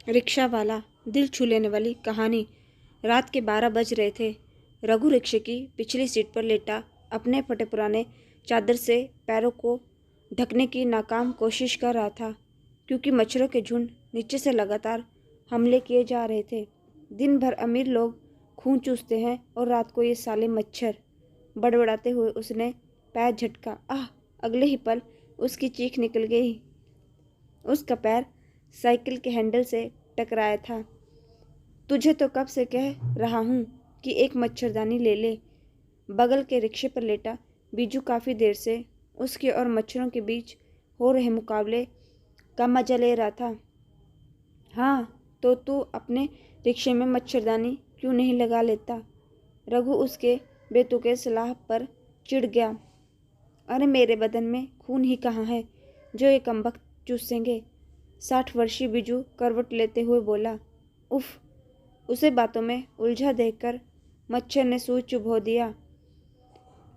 Rickshaw वाला, दिल छू लेने वाली कहानी। रात के 12 बज रहे थे। रघु रिक्शे की पिछली सीट पर लेटा अपने फटे पुराने चादर से पैरों को ढकने की नाकाम कोशिश कर रहा था, क्योंकि मच्छरों के झुंड नीचे से लगातार हमले किए जा रहे थे। दिन भर अमीर लोग खून चूसते हैं और रात को ये साले मच्छर। बड़बड़ाते हुए उसने पैर झटका। आह! अगले ही पल उसकी चीख निकल गई। उसका पैर साइकिल के हैंडल से टकराया था। तुझे तो कब से कह रहा हूँ कि एक मच्छरदानी ले ले। बगल के रिक्शे पर लेटा बीजू काफ़ी देर से उसके और मच्छरों के बीच हो रहे मुकाबले का मजा ले रहा था। हाँ, तो तू अपने रिक्शे में मच्छरदानी क्यों नहीं लगा लेता? रघु उसके बेतुके सलाह पर चिढ़ गया। अरे मेरे बदन में खून ही कहाँ है जो ये कमबख्त चूसेंगे? 60 वर्षीय बिजू करवट लेते हुए बोला। उफ! उसे बातों में उलझा देखकर मच्छर ने सूझ चुभो दिया।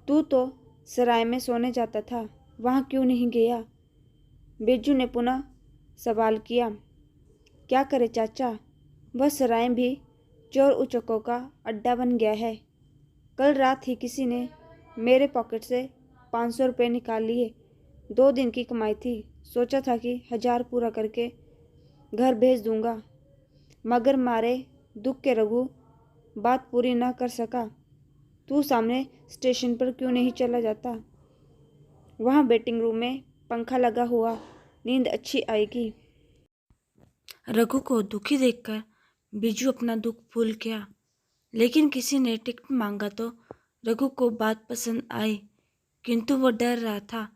तू तो सराय में सोने जाता था, वहाँ क्यों नहीं गया? बिरजू ने पुनः सवाल किया। क्या करे चाचा, वह सराय भी चोर उचकों का अड्डा बन गया है। कल रात ही किसी ने मेरे पॉकेट से 500 रुपये निकाल लिए। 2 दिन की कमाई थी। सोचा था कि 1000 पूरा करके घर भेज दूंगा, मगर मारे दुख के रघु बात पूरी न कर सका। तू सामने स्टेशन पर क्यों नहीं चला जाता? वहाँ वेटिंग रूम में पंखा लगा हुआ, नींद अच्छी आएगी। रघु को दुखी देखकर बिजू अपना दुख भूल गया, लेकिन किसी ने टिकट मांगा तो रघु को बात पसंद आई, किंतु वो डर रहा था।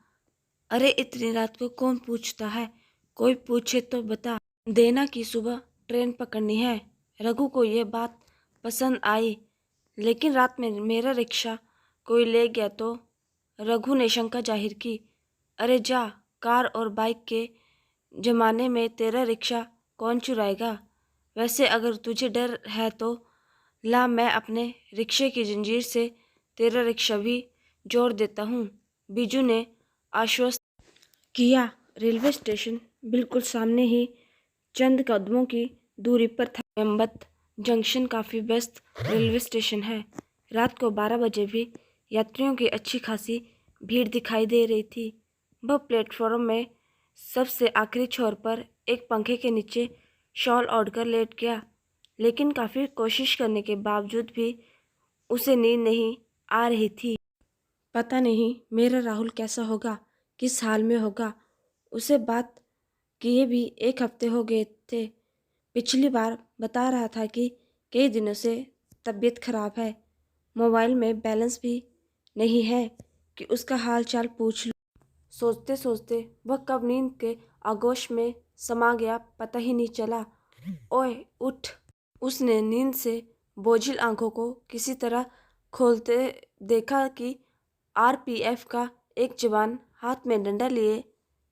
अरे इतनी रात को कौन पूछता है? कोई पूछे तो बता देना कि सुबह ट्रेन पकड़नी है। रघु को यह बात पसंद आई, लेकिन रात में मेरा रिक्शा कोई ले गया तो? रघु ने शंका जाहिर की। अरे जा, कार और बाइक के जमाने में तेरा रिक्शा कौन चुराएगा? वैसे अगर तुझे डर है तो ला, मैं अपने रिक्शे की जंजीर से तेरा रिक्शा भी जोड़ देता हूँ, बीजू ने आश्वस्त किया। रेलवे स्टेशन बिल्कुल सामने ही चंद कदमों की दूरी पर था। मेमबत जंक्शन काफ़ी व्यस्त रेलवे स्टेशन है। रात को 12 बजे भी यात्रियों की अच्छी खासी भीड़ दिखाई दे रही थी। वह प्लेटफॉर्म में सबसे आखिरी छोर पर एक पंखे के नीचे शॉल ओढ़कर लेट गया, लेकिन काफ़ी कोशिश करने के बावजूद भी उसे नींद नहीं आ रही थी। पता नहीं मेरा राहुल कैसा होगा, किस हाल में होगा। उसे बात किए भी 1 हफ्ते हो गए थे। पिछली बार बता रहा था कि कई दिनों से तबीयत खराब है। मोबाइल में बैलेंस भी नहीं है कि उसका हाल चाल पूछ लूं। सोचते सोचते वह कब नींद के आगोश में समा गया, पता ही नहीं चला। ओए उठ! उसने नींद से बोझिल आंखों को किसी तरह खोलते देखा कि आरपीएफ का एक जवान हाथ में डंडा लिए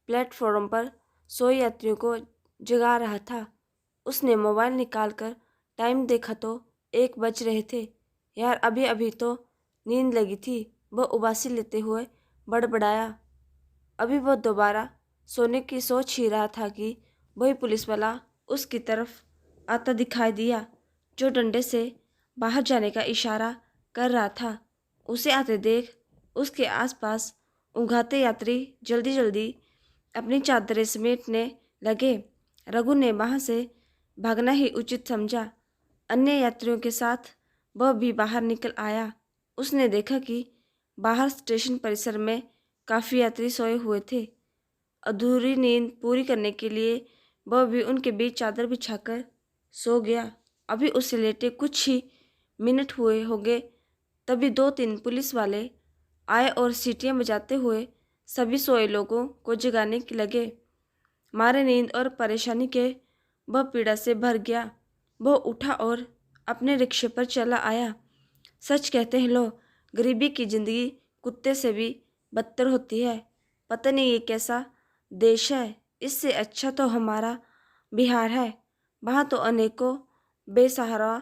प्लेटफॉर्म पर सोए यात्रियों को जगा रहा था। उसने मोबाइल निकालकर टाइम देखा तो 1 बज रहे थे। यार, अभी अभी तो नींद लगी थी, वह उबासी लेते हुए बड़बड़ाया। अभी वह दोबारा सोने की सोच ही रहा था कि वही पुलिस वाला उसकी तरफ आता दिखाई दिया, जो डंडे से बाहर जाने का इशारा कर रहा था। उसे आते देख उसके आसपास उंघाते यात्री जल्दी जल्दी अपनी चादरें समेटने लगे। रघु ने वहाँ से भागना ही उचित समझा। अन्य यात्रियों के साथ वह भी बाहर निकल आया। उसने देखा कि बाहर स्टेशन परिसर में काफ़ी यात्री सोए हुए थे। अधूरी नींद पूरी करने के लिए वह भी उनके बीच चादर बिछाकर सो गया। अभी उसे लेटे कुछ ही मिनट हुए होंगे, तभी 2-3 पुलिस वाले आए और सीटियाँ बजाते हुए सभी सोए लोगों को जगाने लगे। मारे नींद और परेशानी के वह पीड़ा से भर गया। वह उठा और अपने रिक्शे पर चला आया। सच कहते हैं लोग, गरीबी की जिंदगी कुत्ते से भी बदतर होती है। पता नहीं ये कैसा देश है। इससे अच्छा तो हमारा बिहार है। वहाँ तो अनेकों बेसहारा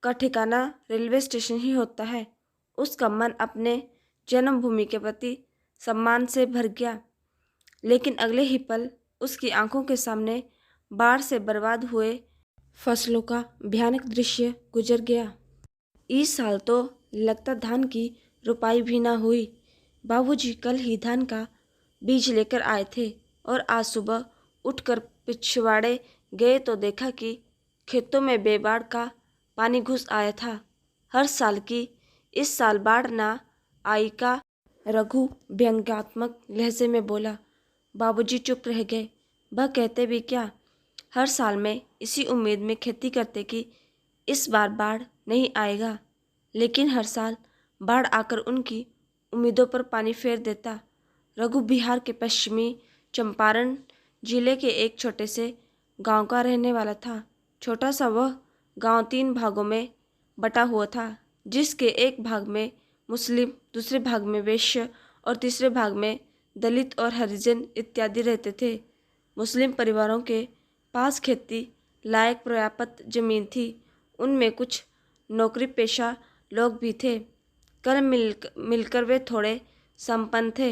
का ठिकाना रेलवे स्टेशन ही होता है। उसका मन अपने जन्मभूमि के प्रति सम्मान से भर गया, लेकिन अगले ही पल उसकी आंखों के सामने बाढ़ से बर्बाद हुए फसलों का भयानक दृश्य गुजर गया। इस साल तो लगता धान की रुपाई भी ना हुई। बाबूजी कल ही धान का बीज लेकर आए थे और आज सुबह उठकर पिछवाड़े गए तो देखा कि खेतों में बेबाड़ का पानी घुस आया था। हर साल की इस साल बाढ़ ना आई का रघु व्यंग्यात्मक लहजे में बोला। बाबूजी चुप रह गए। वह कहते भी क्या, हर साल में इसी उम्मीद में खेती करते कि इस बार बाढ़ नहीं आएगा, लेकिन हर साल बाढ़ आकर उनकी उम्मीदों पर पानी फेर देता। रघु बिहार के पश्चिमी चंपारण जिले के एक छोटे से गांव का रहने वाला था। छोटा सा वह गांव 3 भागों में बटा हुआ था, जिसके एक भाग में मुस्लिम, दूसरे भाग में वैश्य और तीसरे भाग में दलित और हरिजन इत्यादि रहते थे। मुस्लिम परिवारों के पास खेती लायक पर्याप्त जमीन थी। उनमें कुछ नौकरी पेशा लोग भी थे। कल मिलकर वे थोड़े संपन्न थे।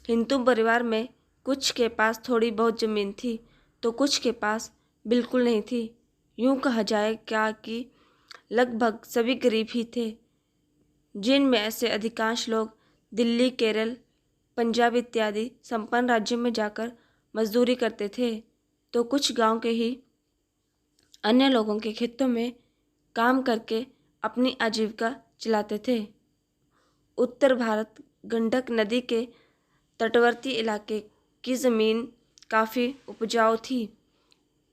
हिंदू परिवार में कुछ के पास थोड़ी बहुत जमीन थी तो कुछ के पास बिल्कुल नहीं थी। यूं कहा जाए क्या कि लगभग सभी गरीब ही थे, जिनमें ऐसे अधिकांश लोग दिल्ली, केरल, पंजाब इत्यादि संपन्न राज्यों में जाकर मजदूरी करते थे, तो कुछ गांव के ही अन्य लोगों के खेतों में काम करके अपनी आजीविका चलाते थे। उत्तर भारत गंडक नदी के तटवर्ती इलाके की ज़मीन काफ़ी उपजाऊ थी,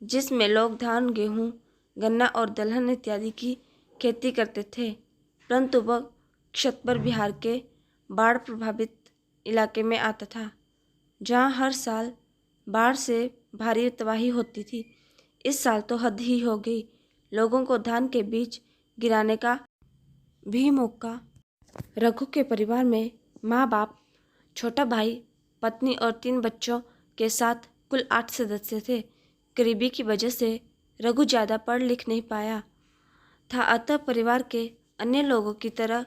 जिसमें लोग धान, गेहूँ, गन्ना और दलहन इत्यादि की खेती करते थे। परंतु वह क्षतपर बिहार के बाढ़ प्रभावित इलाके में आता था, जहाँ हर साल बाढ़ से भारी तबाही होती थी। इस साल तो हद ही हो गई। लोगों को धान के बीज गिराने का भी मौका। रघु के परिवार में माँ बाप, छोटा भाई, पत्नी और 3 बच्चों के साथ कुल 8 सदस्य थे। गरीबी की वजह से रघु ज़्यादा पढ़ लिख नहीं पाया था, अतः परिवार के अन्य लोगों की तरह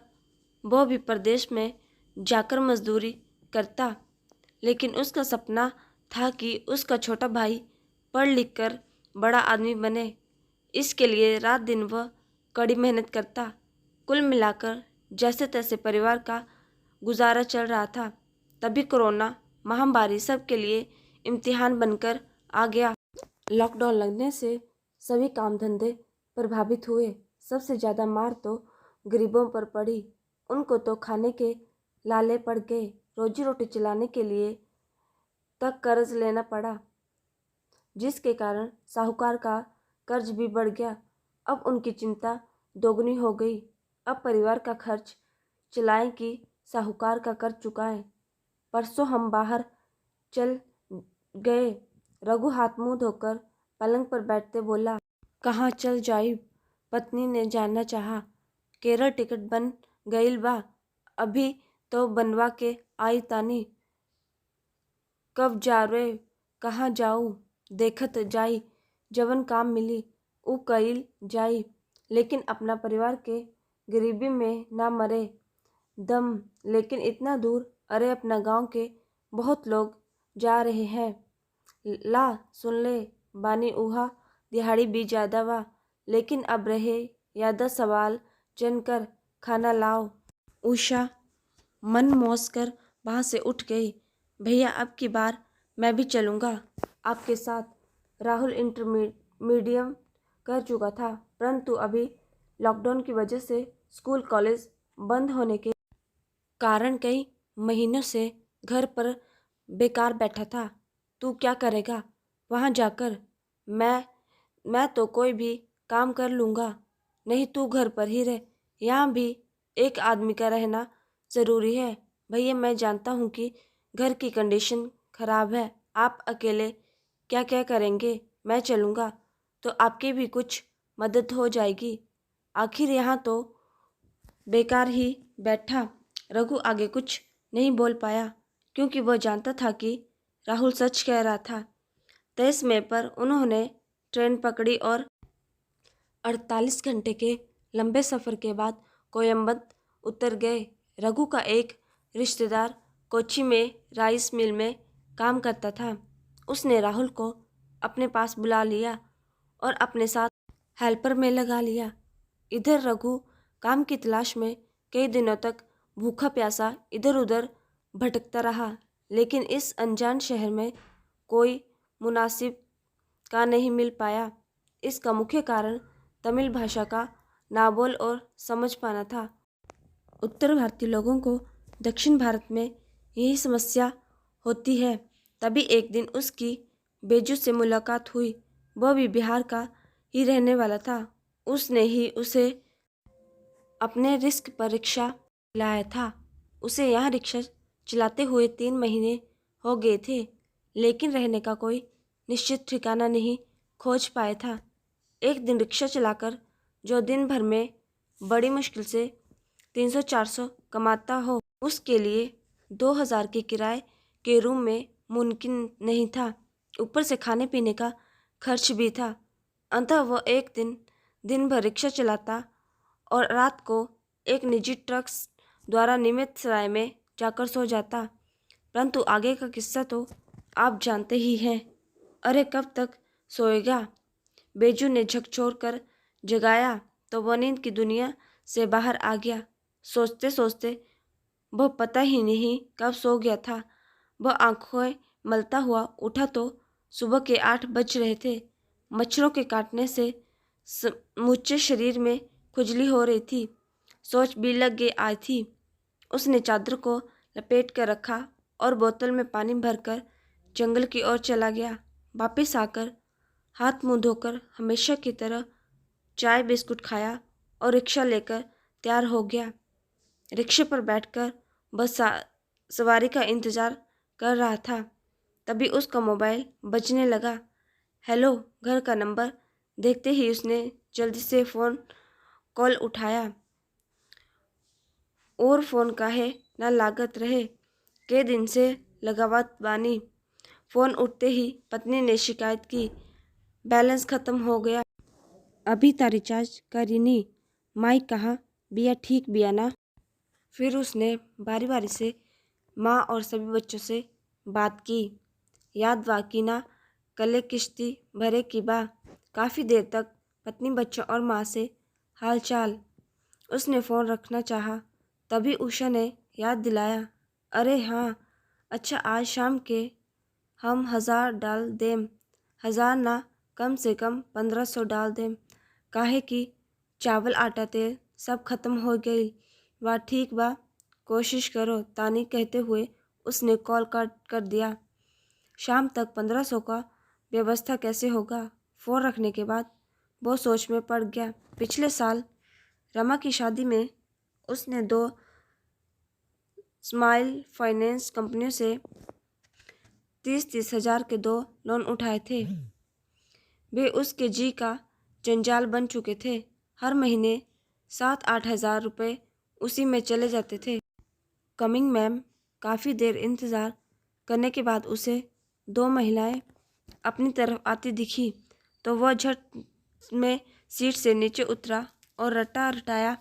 वह भी प्रदेश में जाकर मजदूरी करता। लेकिन उसका सपना था कि उसका छोटा भाई पढ़ लिख कर बड़ा आदमी बने। इसके लिए रात दिन वह कड़ी मेहनत करता। कुल मिलाकर जैसे तैसे परिवार का गुजारा चल रहा था। तभी कोरोना महामारी सबके लिए इम्तिहान बनकर आ गया। लॉकडाउन लगने से सभी काम धंधे प्रभावित हुए। सबसे ज़्यादा मार तो गरीबों पर पड़ी। उनको तो खाने के लाले पड़ गए। रोजी रोटी चलाने के लिए तक कर्ज लेना पड़ा, जिसके कारण साहूकार का कर्ज भी बढ़ गया। अब उनकी चिंता दोगुनी हो गई। अब परिवार का खर्च चलाएं कि साहूकार का कर्ज चुकाएं। परसों हम बाहर चल गए। रघु हाथ मुंह धोकर पलंग पर बैठते बोला, कहाँ चल जाइब? पत्नी ने जानना चाहा। केरल टिकट बन गईल बा, अभी तो बनवा के आई तानी। कब जा रे? कहाँ जाऊ? देखत जाई, जवन काम मिली ऊ कईल जाई, लेकिन अपना परिवार के गरीबी में ना मरे दम। लेकिन इतना दूर? अरे अपना गांव के बहुत लोग जा रहे हैं। ला सुन ले बानी, उहा दिहाड़ी भी ज़्यादा बा, लेकिन अब रहे यादा सवाल जन कर, खाना लाओ। उषा मन मौज कर वहाँ से उठ गई। भैया अब की बार मैं भी चलूँगा आपके साथ। राहुल इंटरमीडियम कर चुका था, परंतु अभी लॉकडाउन की वजह से स्कूल कॉलेज बंद होने के कारण कई महीनों से घर पर बेकार बैठा था। तू क्या करेगा वहाँ जाकर? मैं तो कोई भी काम कर लूँगा। नहीं तू घर पर ही रह, यहाँ भी एक आदमी का रहना ज़रूरी है। भैया मैं जानता हूँ कि घर की कंडीशन खराब है, आप अकेले क्या क्या करेंगे। मैं चलूँगा तो आपकी भी कुछ मदद हो जाएगी। आखिर यहाँ तो बेकार ही बैठा। रघु आगे कुछ नहीं बोल पाया, क्योंकि वह जानता था कि राहुल सच कह रहा था। तय समय पर उन्होंने ट्रेन पकड़ी और 48 घंटे के लंबे सफ़र के बाद कोयम्बद उतर गए। रघु का एक रिश्तेदार कोच्चि में राइस मिल में काम करता था। उसने राहुल को अपने पास बुला लिया और अपने साथ हेल्पर में लगा लिया। इधर रघु काम की तलाश में कई दिनों तक भूखा प्यासा इधर उधर भटकता रहा, लेकिन इस अनजान शहर में कोई मुनासिब का नहीं मिल पाया। इसका मुख्य कारण तमिल भाषा का नाबोल और समझ पाना था। उत्तर भारतीय लोगों को दक्षिण भारत में यही समस्या होती है। तभी एक दिन उसकी बेजू से मुलाकात हुई। वह भी बिहार का ही रहने वाला था। उसने ही उसे अपने रिस्क पर रिक्शा लाया था। उसे यहाँ रिक्शा चलाते हुए 3 महीने हो गए थे, लेकिन रहने का कोई निश्चित ठिकाना नहीं खोज पाया था। एक दिन रिक्शा चलाकर जो दिन भर में बड़ी मुश्किल से 300-400 कमाता हो, उसके लिए 2000 के किराए के रूम में मुमकिन नहीं था। ऊपर से खाने पीने का खर्च भी था। अंततः वह एक दिन भर रिक्शा चलाता और रात को एक निजी ट्रक द्वारा नियमित सराय में जाकर सो जाता। परंतु आगे का किस्सा तो आप जानते ही हैं। अरे कब तक सोएगा? बेजू ने झकझोर कर जगाया तो वह नींद की दुनिया से बाहर आ गया। सोचते सोचते वह पता ही नहीं कब सो गया था। वह आंखें मलता हुआ उठा तो सुबह के 8 बज रहे थे। मच्छरों के काटने से समूचे शरीर में खुजली हो रही थी। सोच भी लग गई आई थी। उसने चादर को लपेट कर रखा और बोतल में पानी भरकर जंगल की ओर चला गया। वापस आकर हाथ मुंह धोकर हमेशा की तरह चाय बिस्कुट खाया और रिक्शा लेकर तैयार हो गया। रिक्शे पर बैठकर बस सवारी का इंतज़ार कर रहा था। तभी उसका मोबाइल बजने लगा। हेलो, घर का नंबर देखते ही उसने जल्दी से फ़ोन कॉल उठाया। और फ़ोन काहे ना लागत रहे, के दिन से लगावत बानी। फ़ोन उठते ही पत्नी ने शिकायत की, बैलेंस ख़त्म हो गया। अभी ता रिचार्ज करी नी, माई कहाँ बिया, ठीक बिया ना? फिर उसने बारी बारी से माँ और सभी बच्चों से बात की। याद वाकी ना, कले किश्ती भरे की बा। काफ़ी देर तक पत्नी, बच्चों और माँ से हाल चाल। उसने फ़ोन रखना चाहा, तभी उषा ने याद दिलाया, अरे हाँ, अच्छा आज शाम के हम 1000 डाल देम। 1000 ना, कम से कम 1500 डाल देम। काहे कि चावल आटा तेल सब खत्म हो गई। वाह ठीक बा, कोशिश करो तानी कहते हुए उसने कॉल कट कर दिया। शाम तक 1500 का व्यवस्था कैसे होगा? फ़ोन रखने के बाद वो सोच में पड़ गया। पिछले साल रमा की शादी में उसने 2 स्माइल फाइनेंस कंपनियों से 30-30 हज़ार के 2 लोन उठाए थे। वे उसके जी का जंजाल बन चुके थे। हर महीने 7-8 हज़ार रुपये उसी में चले जाते थे। Coming ma'am. काफ़ी देर इंतज़ार करने के बाद उसे 2 महिलाएं अपनी तरफ आती दिखी तो वह झट में सीट से नीचे उतरा और रटा रटाया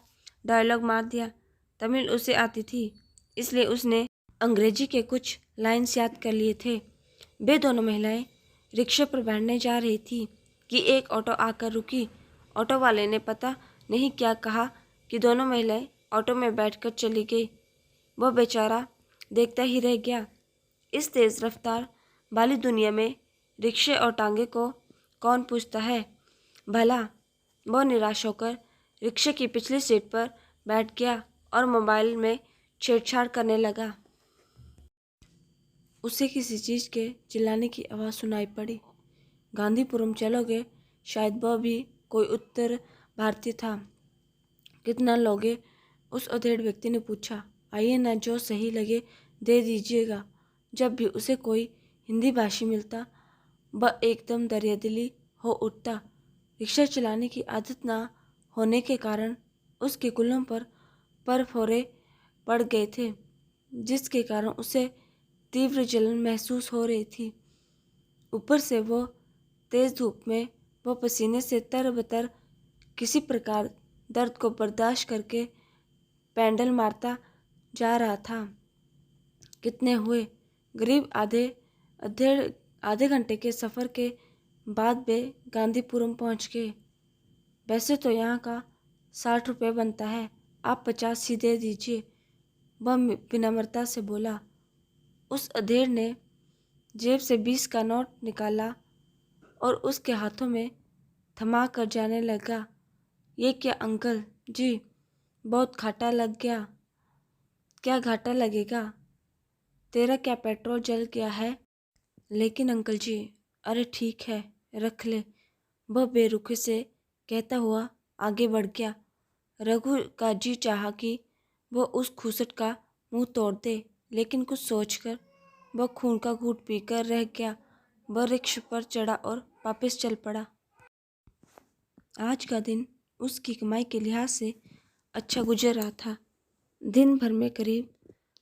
डायलॉग मार दिया। तमिल उसे आती थी, इसलिए उसने अंग्रेजी के कुछ लाइन्स याद कर लिए थे। वे दोनों महिलाएं रिक्शे पर बैठने जा रही थी कि एक ऑटो आकर रुकी। ऑटो वाले ने पता नहीं क्या कहा कि दोनों महिलाएं ऑटो में बैठकर चली गई। वह बेचारा देखता ही रह गया। इस तेज़ रफ्तार वाली दुनिया में रिक्शे और टांगे को कौन पूछता है भला? वह निराश होकर रिक्शे की पिछली सीट पर बैठ गया और मोबाइल में छेड़छाड़ करने लगा। उसे किसी चीज़ के चिल्लाने की आवाज़ सुनाई पड़ी। गांधीपुरम चलोगे? शायद वह भी कोई उत्तर भारतीय था। कितना लोगे? उस अधेड़ व्यक्ति ने पूछा। आइए ना, जो सही लगे दे दीजिएगा। जब भी उसे कोई हिंदी भाषी मिलता वह एकदम दरियादिली हो उठता। रिक्शा चलाने की आदत ना होने के कारण उसके कुल्लों पर फोरे पड़ गए थे, जिसके कारण उसे तीव्र जलन महसूस हो रही थी। ऊपर से वो तेज़ धूप में वो पसीने से तरबतर किसी प्रकार दर्द को बर्दाश्त करके पैडल मारता जा रहा था। कितने हुए? करीब आधे घंटे के सफ़र के बाद में गांधीपुरम पहुंच गए। वैसे तो यहाँ का 60 रुपये बनता है, आप 50 ही दे दीजिए, वह विनम्रता से बोला। उस अधेड़ ने जेब से 20 का नोट निकाला और उसके हाथों में थमा कर जाने लगा। ये क्या अंकल जी, बहुत घाटा लग गया। क्या घाटा लगेगा, तेरा क्या पेट्रोल जल गया है? लेकिन अंकल जी, अरे ठीक है, रख ले, वह बेरुखी से कहता हुआ आगे बढ़ गया। रघु का जी चाहा कि वह उस खूसट का मुंह तोड़ दे, लेकिन कुछ सोचकर वह खून का घूंट पीकर रह गया। वह रिक्शा पर चढ़ा और वापस चल पड़ा। आज का दिन उसकी कमाई के लिहाज से अच्छा गुजर रहा था। दिन भर में करीब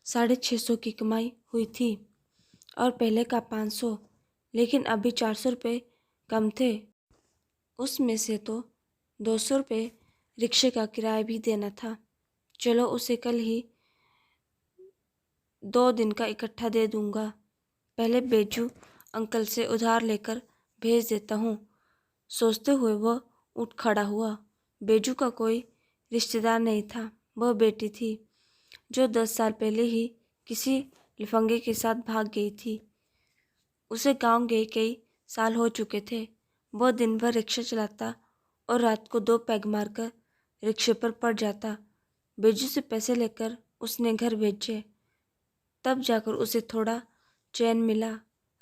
650 की कमाई हुई थी और पहले का 500, लेकिन अभी 400 रुपये कम थे। उसमें से तो 200 रुपये रिक्शे का किराया भी देना था। चलो उसे कल ही 2 दिन का इकट्ठा दे दूंगा। पहले बेजू अंकल से उधार लेकर भेज देता हूँ, सोचते हुए वह उठ खड़ा हुआ। बेजू का कोई रिश्तेदार नहीं था, वह बेटी थी जो 10 साल पहले ही किसी लफंगे के साथ भाग गई थी। उसे गांव गए कई साल हो चुके थे। वह दिन भर रिक्शा चलाता और रात को 2 पैग मारकर रिक्शे पर पड़ जाता। बेजू से पैसे लेकर उसने घर भेजे, तब जाकर उसे थोड़ा चैन मिला।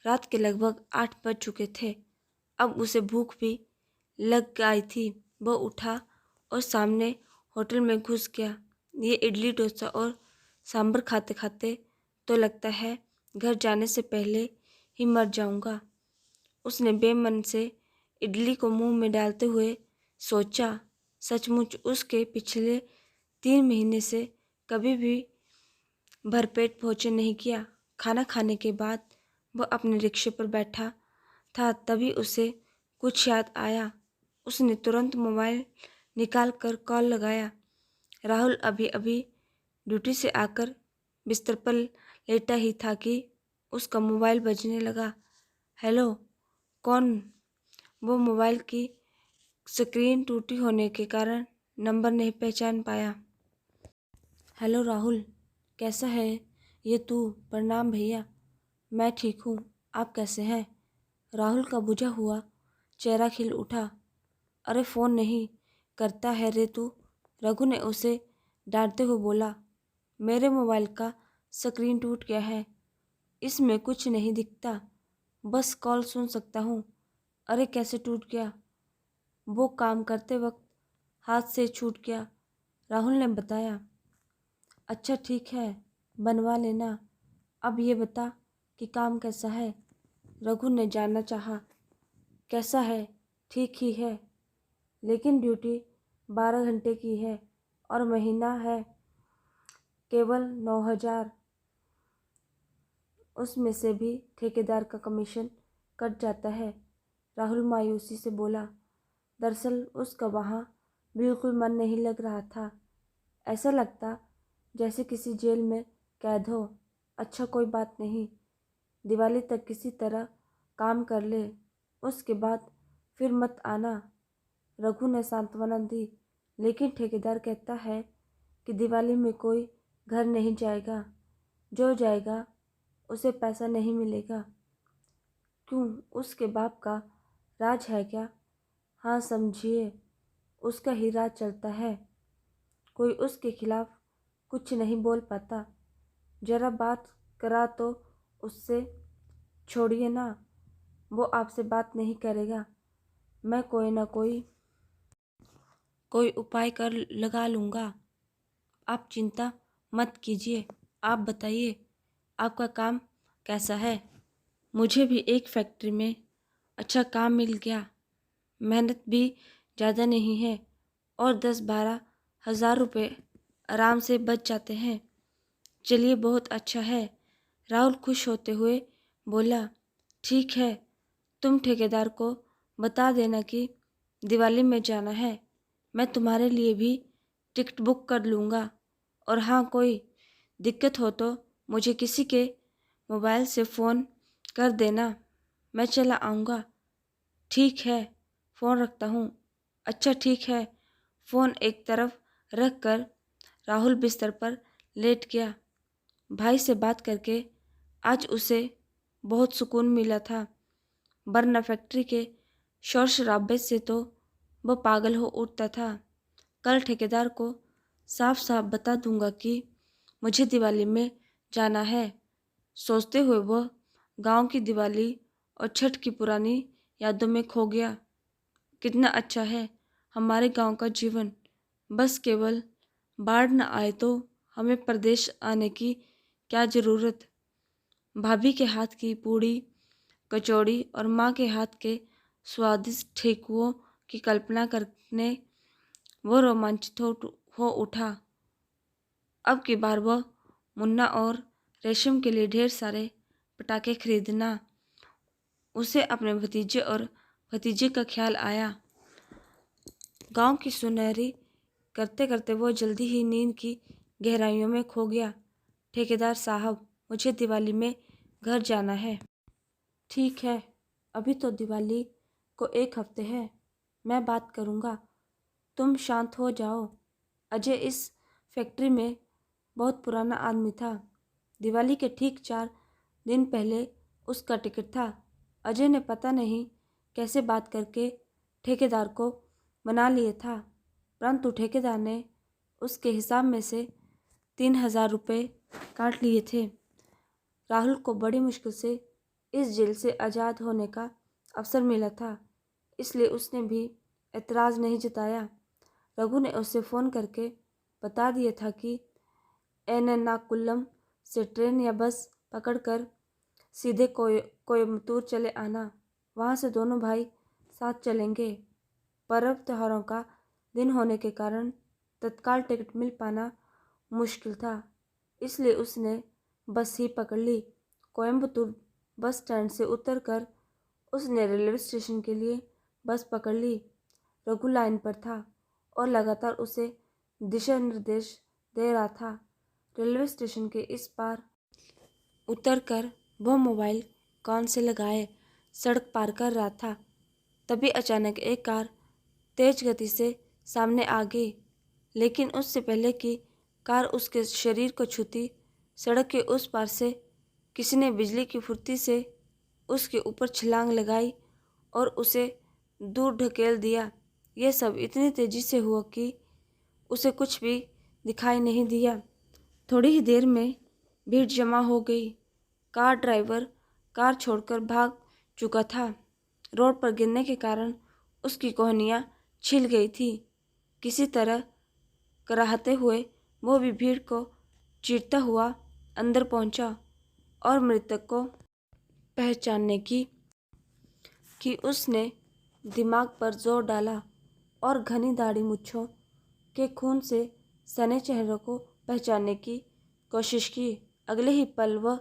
रात के लगभग 8 बज चुके थे। अब उसे भूख भी लग आई थी। वह उठा और सामने होटल में घुस गया। ये इडली डोसा और सांभर खाते खाते तो लगता है घर जाने से पहले ही मर जाऊंगा। उसने बेमन से इडली को मुंह में डालते हुए सोचा। सचमुच उसके पिछले 3 महीने से कभी भी भरपेट भोजन नहीं किया। खाना खाने के बाद वह अपने रिक्शे पर बैठा था, तभी उसे कुछ याद आया। उसने तुरंत मोबाइल निकाल कर कॉल लगाया। राहुल अभी अभी ड्यूटी से आकर बिस्तर पर लेटा ही था कि उसका मोबाइल बजने लगा। हेलो, कौन? वो मोबाइल की स्क्रीन टूटी होने के कारण नंबर नहीं पहचान पाया। हेलो राहुल, कैसा है ये तू? प्रणाम भैया, मैं ठीक हूँ, आप कैसे हैं? राहुल का बुझा हुआ चेहरा खिल उठा। अरे फ़ोन नहीं करता है रे तू? रघु ने उसे डांटते हुए बोला। मेरे मोबाइल का स्क्रीन टूट गया है, इसमें कुछ नहीं दिखता, बस कॉल सुन सकता हूँ। अरे कैसे टूट गया? वो काम करते वक्त हाथ से छूट गया, राहुल ने बताया। अच्छा ठीक है, बनवा लेना। अब ये बता कि काम कैसा है? रघु ने जानना चाहा। कैसा है? ठीक ही है, लेकिन ड्यूटी 12 घंटे की है और महीना है केवल 9,000। उसमें से भी ठेकेदार का कमीशन कट जाता है, राहुल मायूसी से बोला। दरअसल उसका वहाँ बिल्कुल मन नहीं लग रहा था। ऐसा लगता जैसे किसी जेल में कैद हो। अच्छा कोई बात नहीं, दिवाली तक किसी तरह काम कर ले, उसके बाद फिर मत आना, रघु ने सांत्वना दी। लेकिन ठेकेदार कहता है कि दिवाली में कोई घर नहीं जाएगा, जो जाएगा उसे पैसा नहीं मिलेगा। क्यों, उसके बाप का राज है क्या? हाँ समझिए, उसका ही राज चलता है, कोई उसके खिलाफ कुछ नहीं बोल पाता। जरा बात करा तो उससे, छोड़िए ना, वो आपसे बात नहीं करेगा। मैं कोई ना कोई उपाय कर लगा लूँगा, आप चिंता मत कीजिए। आप बताइए, आपका काम कैसा है? मुझे भी एक फैक्ट्री में अच्छा काम मिल गया, मेहनत भी ज़्यादा नहीं है और 10-12 हज़ार रुपये आराम से बच जाते हैं। चलिए बहुत अच्छा है, राहुल खुश होते हुए बोला। ठीक है, तुम ठेकेदार को बता देना कि दिवाली में जाना है, मैं तुम्हारे लिए भी टिकट बुक कर लूँगा। और हाँ, कोई दिक्कत हो तो मुझे किसी के मोबाइल से फ़ोन कर देना, मैं चला आऊँगा। ठीक है, फ़ोन रखता हूँ। अच्छा ठीक है। फ़ोन एक तरफ रख कर राहुल बिस्तर पर लेट गया। भाई से बात करके आज उसे बहुत सुकून मिला था, वरना फैक्ट्री के शोर शराबे से तो वह पागल हो उठता था। कल ठेकेदार को साफ साफ बता दूंगा कि मुझे दिवाली में जाना है। सोचते हुए वह गांव की दिवाली और छठ की पुरानी यादों में खो गया। कितना अच्छा है हमारे गांव का जीवन। बस केवल बाढ़ न आए तो हमें प्रदेश आने की क्या ज़रूरत। भाभी के हाथ की पूड़ी कचौड़ी और माँ के हाथ के स्वादिष्ट ठेकुओं की कल्पना करने वो रोमांचित हो उठा। अब की बार वह मुन्ना और रेशम के लिए ढेर सारे पटाखे खरीदना। उसे अपने भतीजे और भतीजे का ख्याल आया। गांव की सुनहरी करते करते वो जल्दी ही नींद की गहराइयों में खो गया। ठेकेदार साहब, मुझे दिवाली में घर जाना है। ठीक है, अभी तो दिवाली को 1 हफ्ते है, मैं बात करूँगा, तुम शांत हो जाओ। अजय इस फैक्ट्री में बहुत पुराना आदमी था। दिवाली के ठीक 4 दिन पहले उसका टिकट था। अजय ने पता नहीं कैसे बात करके ठेकेदार को मना लिए था, परंतु ठेकेदार ने उसके हिसाब में से 3,000 रुपये काट लिए थे। राहुल को बड़ी मुश्किल से इस जेल से आज़ाद होने का अवसर मिला था, इसलिए उसने भी एतराज़ नहीं जताया। रघु ने उसे फ़ोन करके बता दिया था कि एर्नाकुलम से ट्रेन या बस पकड़कर सीधे कोयम्बतूर चले आना। वहाँ से दोनों भाई साथ चलेंगे। पर्व त्योहारों का दिन होने के कारण तत्काल टिकट मिल पाना मुश्किल था, इसलिए उसने बस ही पकड़ ली। कोयम्बतूर बस स्टैंड से उतरकर उसने रेलवे स्टेशन के लिए बस पकड़ ली। रघु लाइन पर था और लगातार उसे दिशा निर्देश दे रहा था। रेलवे स्टेशन के इस पार उतरकर वह मोबाइल कान से लगाए सड़क पार कर रहा था। तभी अचानक एक कार तेज गति से सामने आ गई, लेकिन उससे पहले कि कार उसके शरीर को छूती, सड़क के उस पार से किसी ने बिजली की फुर्ती से उसके ऊपर छलांग लगाई और उसे दूर ढकेल दिया। यह सब इतनी तेजी से हुआ कि उसे कुछ भी दिखाई नहीं दिया। थोड़ी ही देर में भीड़ जमा हो गई। कार ड्राइवर कार छोड़कर भाग चुका था। रोड पर गिरने के कारण उसकी कोहनियाँ छिल गई थी। किसी तरह कराहते हुए वो भी भीड़ को चीरता हुआ अंदर पहुंचा और मृतक को पहचानने की उसने दिमाग पर जोर डाला और घनी दाढ़ी मूंछों के खून से सने चेहरों को पहचानने की कोशिश की। अगले ही पल वह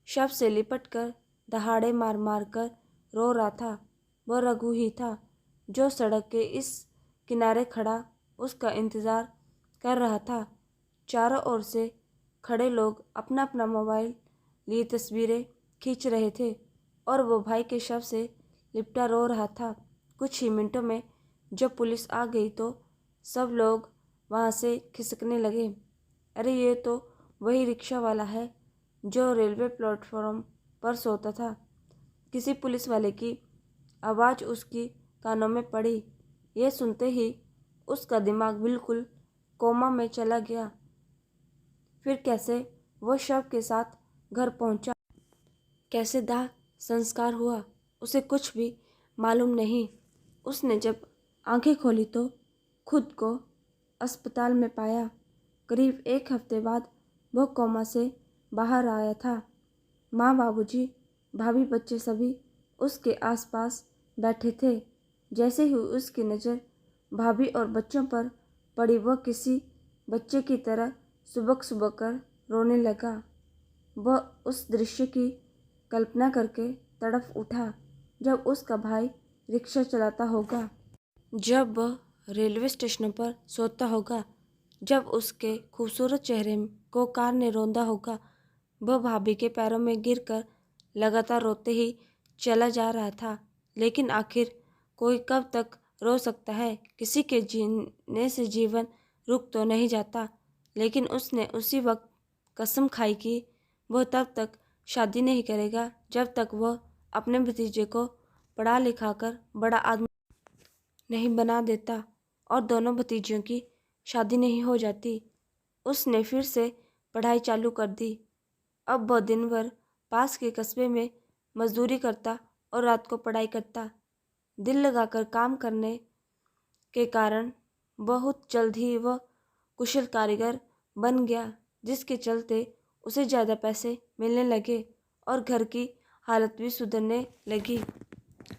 शव से लिपट कर दहाड़े मार मार कर रो रहा था। वह रघु ही था जो सड़क के इस किनारे खड़ा उसका इंतज़ार कर रहा था। चारों ओर से खड़े लोग अपना अपना मोबाइल लिए तस्वीरें खींच रहे थे और वो भाई के शव से लिपटा रो रहा था। कुछ ही मिनटों में जब पुलिस आ गई तो सब लोग वहाँ से खिसकने लगे। अरे ये तो वही रिक्शा वाला है जो रेलवे प्लेटफॉर्म पर सोता था। किसी पुलिस वाले की आवाज़ उसकी कानों में पड़ी। यह सुनते ही उसका दिमाग बिल्कुल कोमा में चला गया। फिर कैसे वो शव के साथ घर पहुंचा, कैसे दाह संस्कार हुआ, उसे कुछ भी मालूम नहीं। उसने जब आंखें खोली तो खुद को अस्पताल में पाया। करीब 1 हफ्ते बाद वो कोमा से बाहर आया था। माँ, बाबूजी, भाभी, बच्चे सभी उसके आसपास बैठे थे। जैसे ही उसकी नज़र भाभी और बच्चों पर पड़ी वह किसी बच्चे की तरह सुबक सुबक कर रोने लगा। वह उस दृश्य की कल्पना करके तड़प उठा जब उसका भाई रिक्शा चलाता होगा, जब वह रेलवे स्टेशनों पर सोता होगा, जब उसके खूबसूरत चेहरे को कार ने रौंदा होगा। वह भाभी के पैरों में गिरकर लगातार रोते ही चला जा रहा था, लेकिन आखिर कोई कब तक रो सकता है। किसी के जीने से जीवन रुक तो नहीं जाता, लेकिन उसने उसी वक्त कसम खाई कि वह तब तक शादी नहीं करेगा जब तक वह अपने भतीजे को पढ़ा लिखा कर बड़ा आदमी नहीं बना देता और दोनों भतीजियों की शादी नहीं हो जाती। उसने फिर से पढ़ाई चालू कर दी। अब वह दिन भर पास के कस्बे में मजदूरी करता और रात को पढ़ाई करता। दिल लगाकर काम करने के कारण बहुत जल्द ही वह कुशल कारीगर बन गया, जिसके चलते उसे ज़्यादा पैसे मिलने लगे और घर की हालत भी सुधरने लगी।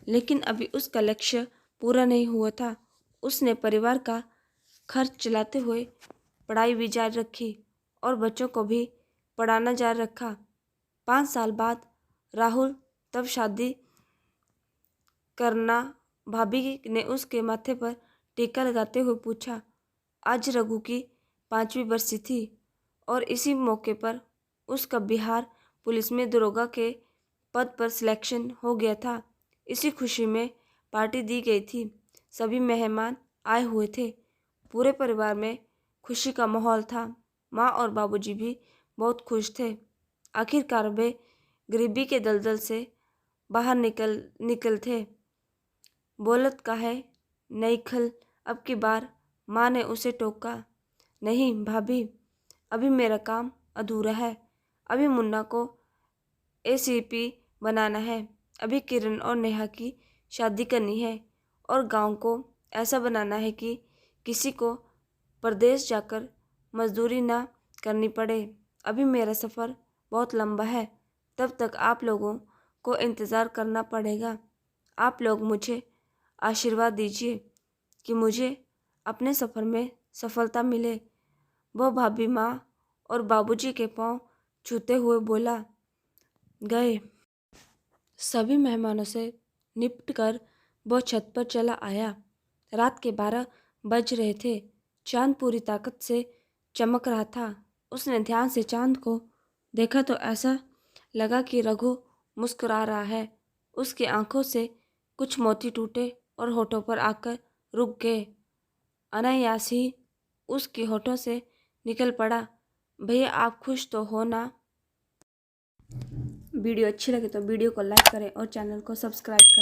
लेकिन अभी उसका लक्ष्य पूरा नहीं हुआ था। उसने परिवार का खर्च चलाते हुए पढ़ाई भी जारी रखी और बच्चों को भी पढ़ाना जारी रखा। 5 साल बाद राहुल तब शादी करना। भाभी ने उसके माथे पर टीका लगाते हुए पूछा। आज रघु की 5वीं बरसी थी और इसी मौके पर उसका बिहार पुलिस में दरोगा के पद पर सिलेक्शन हो गया था। इसी खुशी में पार्टी दी गई थी। सभी मेहमान आए हुए थे। पूरे परिवार में खुशी का माहौल था। माँ और बाबूजी भी बहुत खुश थे। आखिरकार वे गरीबी के दलदल से बाहर निकल थे। बोलत का है नहीं खल, अब की बार माँ ने उसे टोका। नहीं भाभी, अभी मेरा काम अधूरा है। अभी मुन्ना को एसीपी बनाना है। अभी किरण और नेहा की शादी करनी है और गांव को ऐसा बनाना है कि किसी को परदेश जाकर मजदूरी ना करनी पड़े। अभी मेरा सफ़र बहुत लंबा है, तब तक आप लोगों को इंतज़ार करना पड़ेगा। आप लोग मुझे आशीर्वाद दीजिए कि मुझे अपने सफ़र में सफलता मिले। वह भाभी माँ और बाबूजी के पांव छूते हुए बोला। गए सभी मेहमानों से निपट कर वह छत पर चला आया। रात के 12 बज रहे थे। चांद पूरी ताकत से चमक रहा था। उसने ध्यान से चांद को देखा तो ऐसा लगा कि रघु मुस्कुरा रहा है। उसकी आंखों से कुछ मोती टूटे और होठों पर आकर रुक गए। अनायास ही उसके होठों से निकल पड़ा, भैया आप खुश तो हो ना। वीडियो अच्छी लगे तो वीडियो को लाइक करें और चैनल को सब्सक्राइब करें।